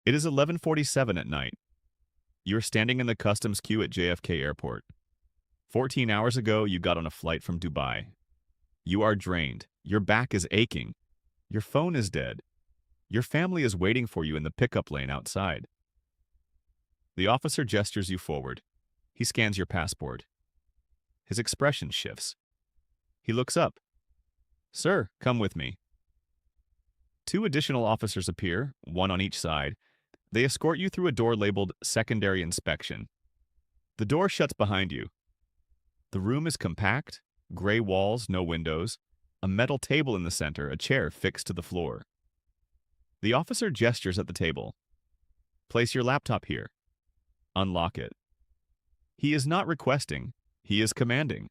It is 11:47 at night. You're standing in the customs queue at JFK Airport. 14 hours ago, you got on a flight from Dubai. You are drained. Your back is aching. Your phone is dead. Your family is waiting for you in the pickup lane outside. The officer gestures you forward. He scans your passport. His expression shifts. He looks up. Sir, come with me. Two additional officers appear, one on each side. They escort you through a door labeled Secondary Inspection. The door shuts behind you. The room is compact, gray walls, no windows, a metal table in the center, a chair fixed to the floor. The officer gestures at the table. Place your laptop here. Unlock it. He is not requesting, he is commanding.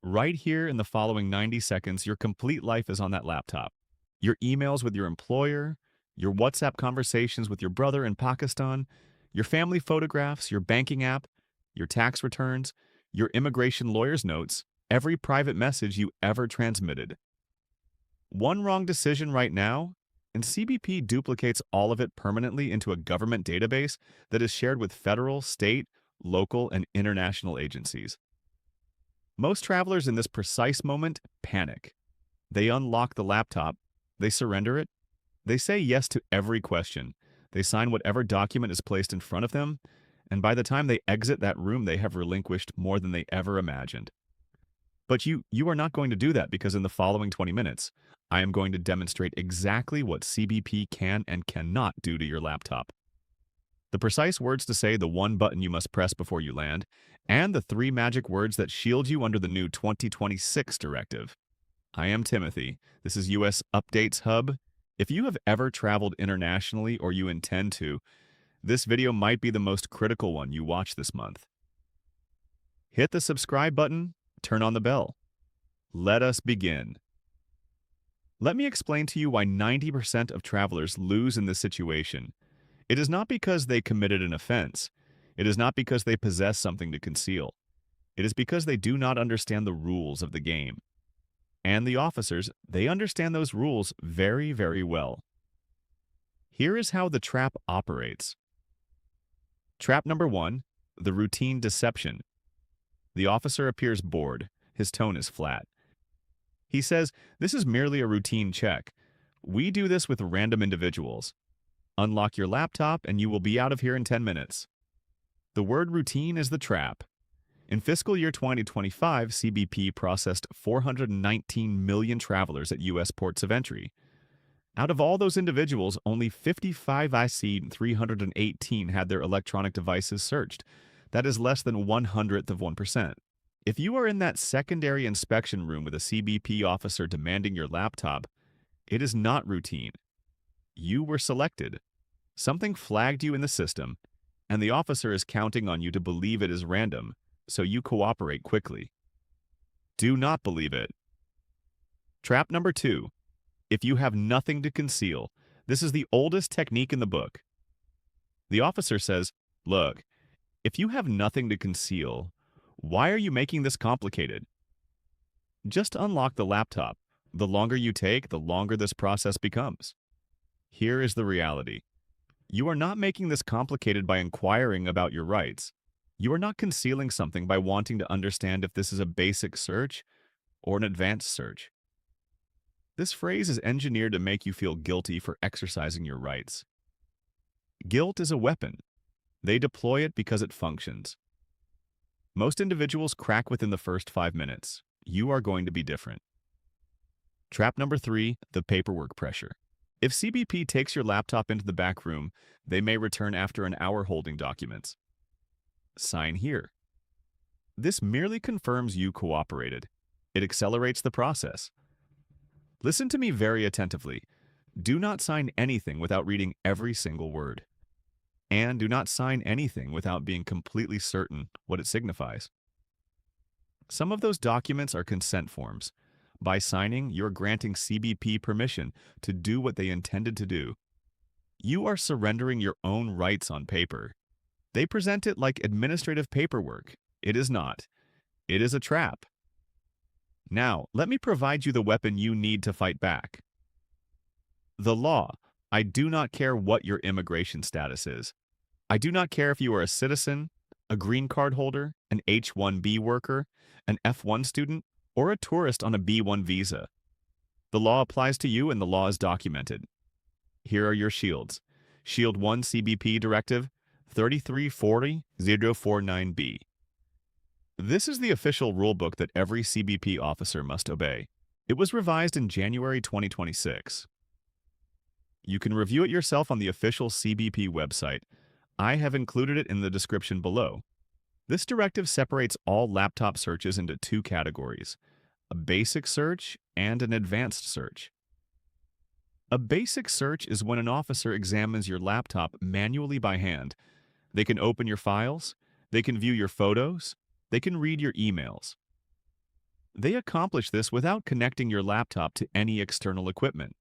Right here in the following 90 seconds, your complete life is on that laptop. Your emails with your employer, your WhatsApp conversations with your brother in Pakistan, your family photographs, your banking app, your tax returns, your immigration lawyer's notes, every private message you ever transmitted. One wrong decision right now, and CBP duplicates all of it permanently into a government database that is shared with federal, state, local, and international agencies. Most travelers in this precise moment panic. They unlock the laptop, they surrender it, they say yes to every question, they sign whatever document is placed in front of them, and by the time they exit that room, they have relinquished more than they ever imagined. But you are not going to do that, because in the following 20 minutes, I am going to demonstrate exactly what CBP can and cannot do to your laptop. The precise words to say, the one button you must press before you land, and the 3 magic words that shield you under the new 2026 directive. I am Timothy. This is US Updates Hub. If you have ever traveled internationally or you intend to, this video might be the most critical one you watch this month. Hit the subscribe button, turn on the bell. Let us begin. Let me explain to you why 90% of travelers lose in this situation. It is not because they committed an offense. It is not because they possess something to conceal. It is because they do not understand the rules of the game. And the officers, they understand those rules very, very well. Here is how the trap operates. Trap number 1, the routine deception. The officer appears bored. His tone is flat. He says, "This is merely a routine check. We do this with random individuals. Unlock your laptop and you will be out of here in 10 minutes. The word routine is the trap. In fiscal year 2025, CBP processed 419 million travelers at U.S. ports of entry. Out of all those individuals, only 55 IC and 318 had their electronic devices searched. That is less than 1/100th of 1%. If you are in that secondary inspection room with a CBP officer demanding your laptop, it is not routine. You were selected. Something flagged you in the system, and the officer is counting on you to believe it is random, so you cooperate quickly. Do not believe it. Trap number 2. If you have nothing to conceal, this is the oldest technique in the book. The officer says, "Look, if you have nothing to conceal, why are you making this complicated? Just unlock the laptop. The longer you take, the longer this process becomes." Here is the reality. You are not making this complicated by inquiring about your rights. You are not concealing something by wanting to understand if this is a basic search or an advanced search. This phrase is engineered to make you feel guilty for exercising your rights. Guilt is a weapon. They deploy it because it functions. Most individuals crack within the first 5 minutes. You are going to be different. Trap number 3, the paperwork pressure. If CBP takes your laptop into the back room, they may return after an hour holding documents. Sign here. This merely confirms you cooperated. It accelerates the process. Listen to me very attentively. Do not sign anything without reading every single word. And do not sign anything without being completely certain what it signifies. Some of those documents are consent forms. By signing, you're granting CBP permission to do what they intended to do. You are surrendering your own rights on paper. They present it like administrative paperwork. It is not. It is a trap. Now, let me provide you the weapon you need to fight back. The law, I do not care what your immigration status is. I do not care if you are a citizen, a green card holder, an H-1B worker, an F-1 student, or a tourist on a B-1 visa. The law applies to you and the law is documented. Here are your shields. Shield 1 CBP Directive 3340049B. This is the official rulebook that every CBP officer must obey. It was revised in January 2026. You can review it yourself on the official CBP website. I have included it in the description below. This directive separates all laptop searches into two categories: a basic search and an advanced search. A basic search is when an officer examines your laptop manually by hand. They can open your files, they can view your photos, they can read your emails. They accomplish this without connecting your laptop to any external equipment.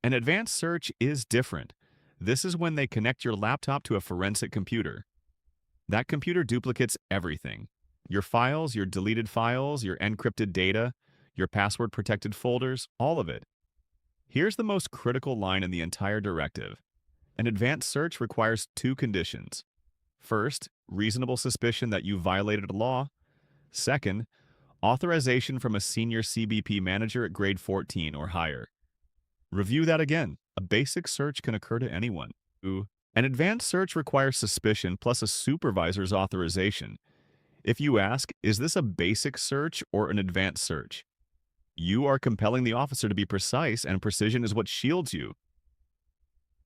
An advanced search is different. This is when they connect your laptop to a forensic computer. That computer duplicates everything: your files, your deleted files, your encrypted data, your password-protected folders, all of it. Here's the most critical line in the entire directive. An advanced search requires two conditions. First, reasonable suspicion that you violated a law. Second, authorization from a senior CBP manager at grade 14 or higher. Review that again. A basic search can occur to anyone. An advanced search requires suspicion plus a supervisor's authorization. If you ask, is this a basic search or an advanced search? You are compelling the officer to be precise, and precision is what shields you.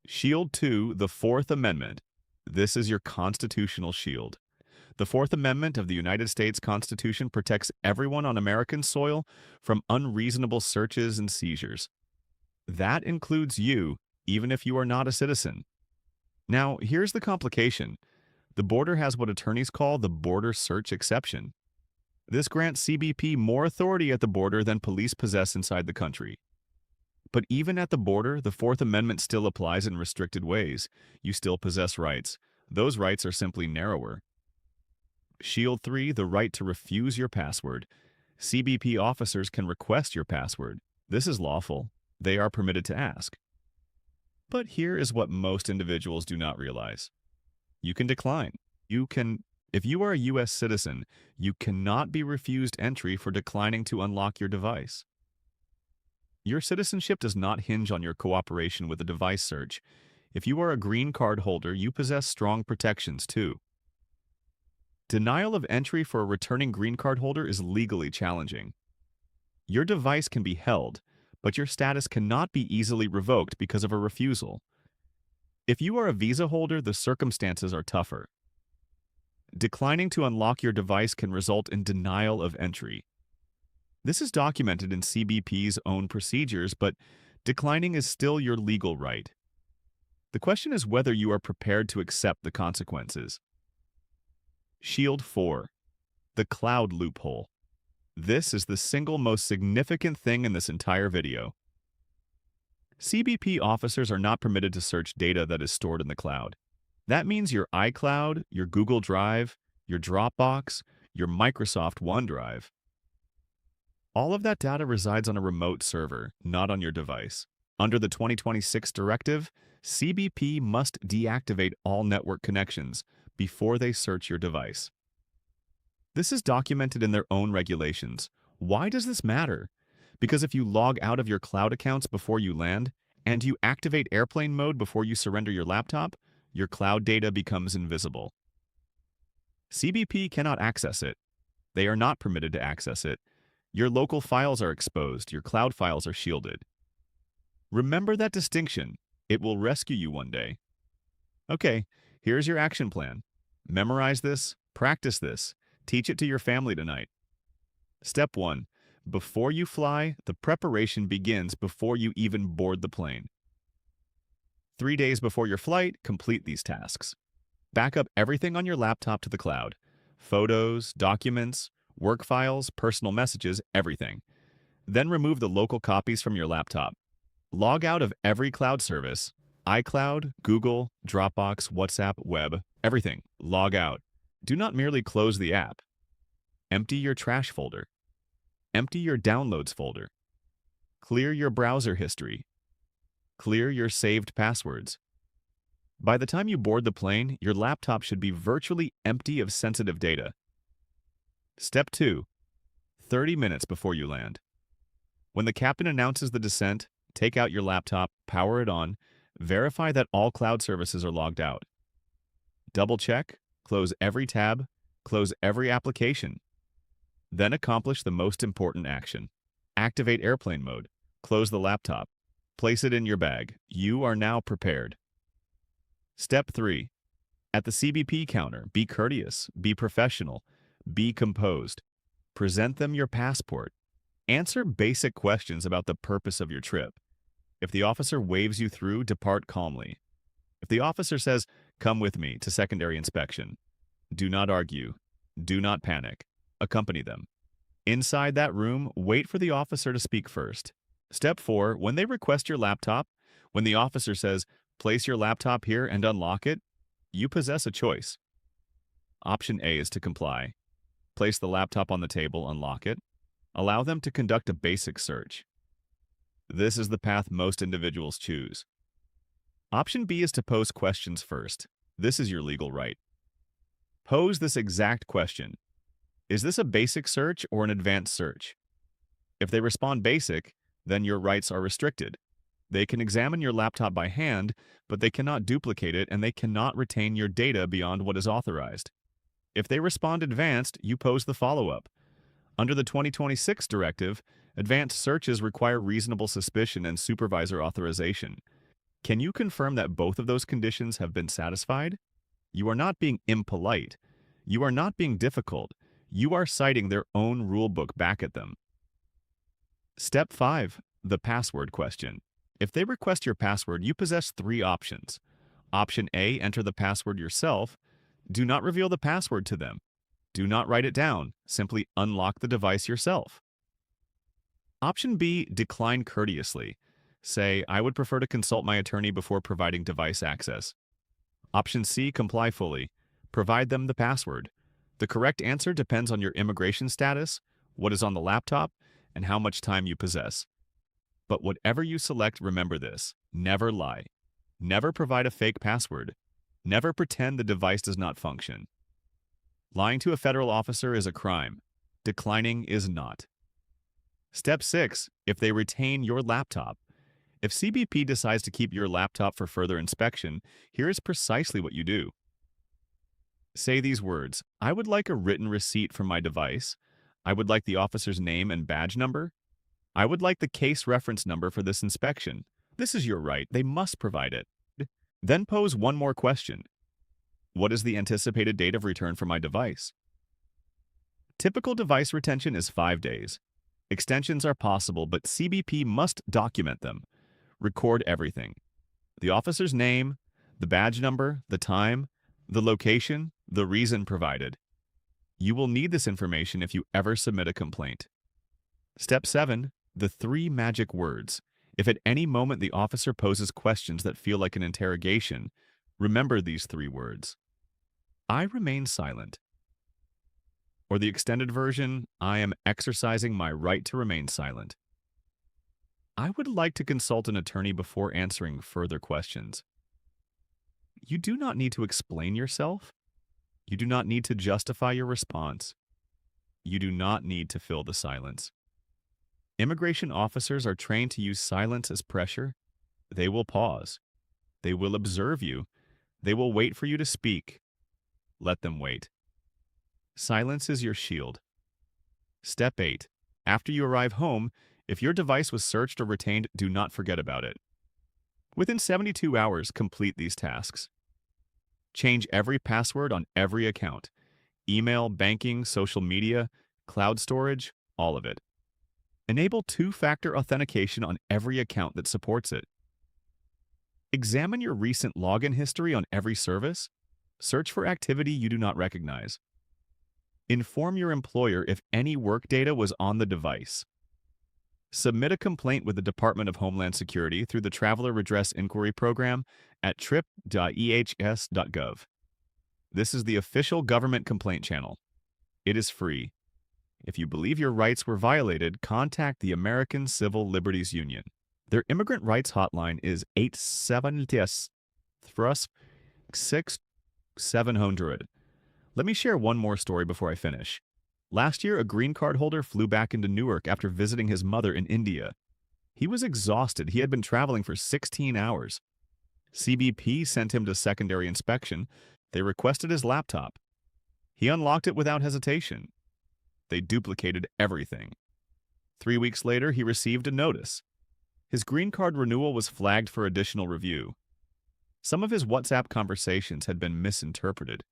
Shield 2, the Fourth Amendment. This is your constitutional shield. The Fourth Amendment of the United States Constitution protects everyone on American soil from unreasonable searches and seizures. That includes you, even if you are not a citizen. Now, here's the complication. The border has what attorneys call the border search exception. This grants CBP more authority at the border than police possess inside the country. But even at the border, the Fourth Amendment still applies in restricted ways. You still possess rights. Those rights are simply narrower. Shield 3, the right to refuse your password. CBP officers can request your password. This is lawful. They are permitted to ask. But here is what most individuals do not realize. You can decline. If you are a U.S. citizen, you cannot be refused entry for declining to unlock your device. Your citizenship does not hinge on your cooperation with a device search. If you are a green card holder, you possess strong protections too. Denial of entry for a returning green card holder is legally challenging. Your device can be held, but your status cannot be easily revoked because of a refusal. If you are a visa holder, the circumstances are tougher. Declining to unlock your device can result in denial of entry. This is documented in CBP's own procedures, but declining is still your legal right. The question is whether you are prepared to accept the consequences. Shield 4, the cloud loophole. This is the single most significant thing in this entire video. CBP officers are not permitted to search data that is stored in the cloud. That means your iCloud, your Google Drive, your Dropbox, your Microsoft OneDrive. All of that data resides on a remote server, not on your device. Under the 2026 directive, CBP must deactivate all network connections before they search your device. This is documented in their own regulations. Why does this matter? Because if you log out of your cloud accounts before you land, and you activate airplane mode before you surrender your laptop, your cloud data becomes invisible. CBP cannot access it. They are not permitted to access it. Your local files are exposed. Your cloud files are shielded. Remember that distinction. It will rescue you one day. Okay, here's your action plan. Memorize this, practice this, teach it to your family tonight. Step 1. Before you fly, the preparation begins before you even board the plane. 3 days before your flight, complete these tasks. Back up everything on your laptop to the cloud. Photos, documents, work files, personal messages, everything. Then remove the local copies from your laptop. Log out of every cloud service: iCloud, Google, Dropbox, WhatsApp, web, everything. Log out. Do not merely close the app. Empty your trash folder. Empty your downloads folder. Clear your browser history. Clear your saved passwords. By the time you board the plane, your laptop should be virtually empty of sensitive data. Step 2. 30 minutes before you land. When the captain announces the descent, take out your laptop, power it on, verify that all cloud services are logged out. Double-check, close every tab, close every application. Then accomplish the most important action. Activate airplane mode. Close the laptop. Place it in your bag. You are now prepared. Step 3. At the CBP counter, be courteous, be professional, be composed. Present them your passport. Answer basic questions about the purpose of your trip. If the officer waves you through, depart calmly. If the officer says, "Come with me to secondary inspection," do not argue. Do not panic. Accompany them. Inside that room, wait for the officer to speak first. Step 4. When they request your laptop, when the officer says, "Place your laptop here and unlock it," you possess a choice. Option A is to comply. Place the laptop on the table, unlock it. Allow them to conduct a basic search. This is the path most individuals choose. Option B is to pose questions first. This is your legal right. Pose this exact question. Is this a basic search or an advanced search? If they respond basic, then your rights are restricted. They can examine your laptop by hand, but they cannot duplicate it and they cannot retain your data beyond what is authorized. If they respond advanced, you pose the follow-up. Under the 2026 Directive, advanced searches require reasonable suspicion and supervisor authorization. Can you confirm that both of those conditions have been satisfied? You are not being impolite. You are not being difficult. You are citing their own rulebook back at them. Step 5. The password question. If they request your password, you possess 3 options. Option A, enter the password yourself. Do not reveal the password to them. Do not write it down. Simply unlock the device yourself. Option B, decline courteously. Say, "I would prefer to consult my attorney before providing device access." Option C, comply fully. Provide them the password. The correct answer depends on your immigration status, what is on the laptop, and how much time you possess. But whatever you select, remember this: never lie. Never provide a fake password. Never pretend the device does not function. Lying to a federal officer is a crime. Declining is not. Step 6. If they retain your laptop. If CBP decides to keep your laptop for further inspection, here is precisely what you do. Say these words: "I would like a written receipt for my device. I would like the officer's name and badge number. I would like the case reference number for this inspection." This is your right. They must provide it. Then pose one more question. What is the anticipated date of return for my device? Typical device retention is 5 days. Extensions are possible, but CBP must document them. Record everything: the officer's name, the badge number, the time, the location, the reason provided. You will need this information if you ever submit a complaint. Step 7. The 3 magic words. If at any moment the officer poses questions that feel like an interrogation, remember these 3 words. I remain silent. Or the extended version, I am exercising my right to remain silent. I would like to consult an attorney before answering further questions. You do not need to explain yourself. You do not need to justify your response. You do not need to fill the silence. Immigration officers are trained to use silence as pressure. They will pause. They will observe you. They will wait for you to speak. Let them wait. Silence is your shield. Step 8. After you arrive home, if your device was searched or retained, do not forget about it. Within 72 hours, complete these tasks. Change every password on every account: email, banking, social media, cloud storage, all of it. Enable 2-factor authentication on every account that supports it. Examine your recent login history on every service. Search for activity you do not recognize. Inform your employer if any work data was on the device. Submit a complaint with the Department of Homeland Security through the Traveler Redress Inquiry Program at trip.ehs.gov. This is the official government complaint channel. It is free. If you believe your rights were violated, contact the American Civil Liberties Union. Their immigrant rights hotline is 870 thrust 6700. Let me share one more story before I finish. Last year, a green card holder flew back into Newark after visiting his mother in India. He was exhausted. He had been traveling for 16 hours. CBP sent him to secondary inspection. They requested his laptop. He unlocked it without hesitation. They duplicated everything. 3 weeks later, he received a notice. His green card renewal was flagged for additional review. Some of his WhatsApp conversations had been misinterpreted.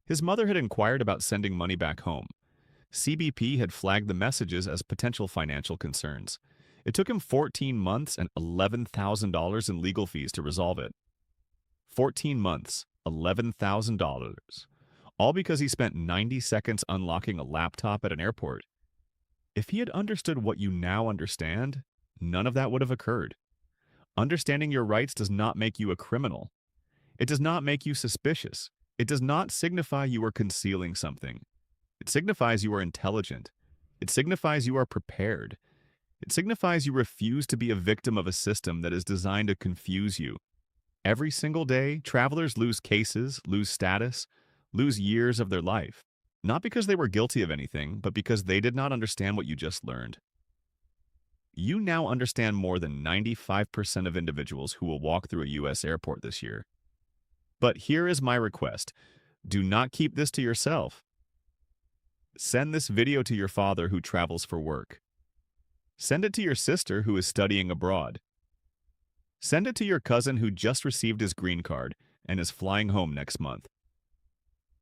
His mother had inquired about sending money back home. CBP had flagged the messages as potential financial concerns. It took him 14 months and $11,000 in legal fees to resolve it. 14 months, $11,000. All because he spent 90 seconds unlocking a laptop at an airport. If he had understood what you now understand, none of that would have occurred. Understanding your rights does not make you a criminal. It does not make you suspicious. It does not signify you are concealing something. It signifies you are intelligent. It signifies you are prepared. It signifies you refuse to be a victim of a system that is designed to confuse you. Every single day, travelers lose cases, lose status, lose years of their life. Not because they were guilty of anything, but because they did not understand what you just learned. You now understand more than 95% of individuals who will walk through a U.S. airport this year. But here is my request. Do not keep this to yourself. Send this video to your father who travels for work. Send it to your sister who is studying abroad. Send it to your cousin who just received his green card and is flying home next month.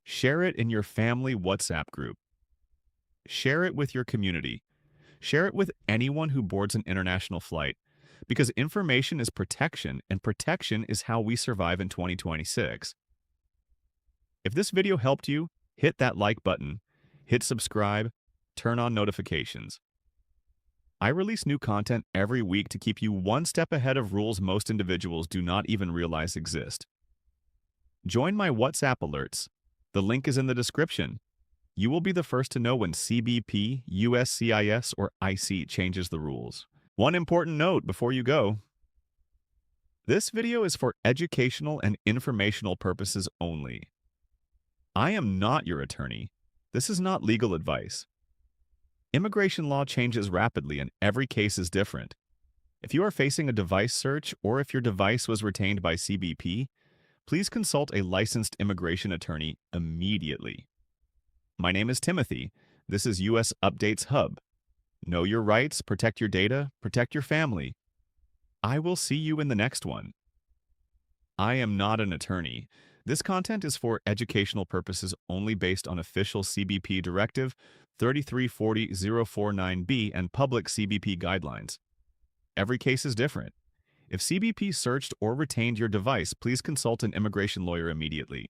Share it in your family WhatsApp group. Share it with your community. Share it with anyone who boards an international flight, because information is protection, and protection is how we survive in 2026. If this video helped you, hit that like button, hit subscribe, turn on notifications. I release new content every week to keep you one step ahead of rules most individuals do not even realize exist. Join my WhatsApp alerts. The link is in the description. You will be the first to know when CBP, USCIS, or IC changes the rules. One important note before you go. This video is for educational and informational purposes only. I am not your attorney. This is not legal advice. Immigration law changes rapidly and every case is different. If you are facing a device search or if your device was retained by CBP, please consult a licensed immigration attorney immediately. My name is Timothy. This is US Updates Hub. Know your rights, protect your data, protect your family. I will see you in the next one. I am not an attorney. This content is for educational purposes only based on official CBP Directive 3340049B and public CBP guidelines. Every case is different. If CBP searched or retained your device, please consult an immigration lawyer immediately.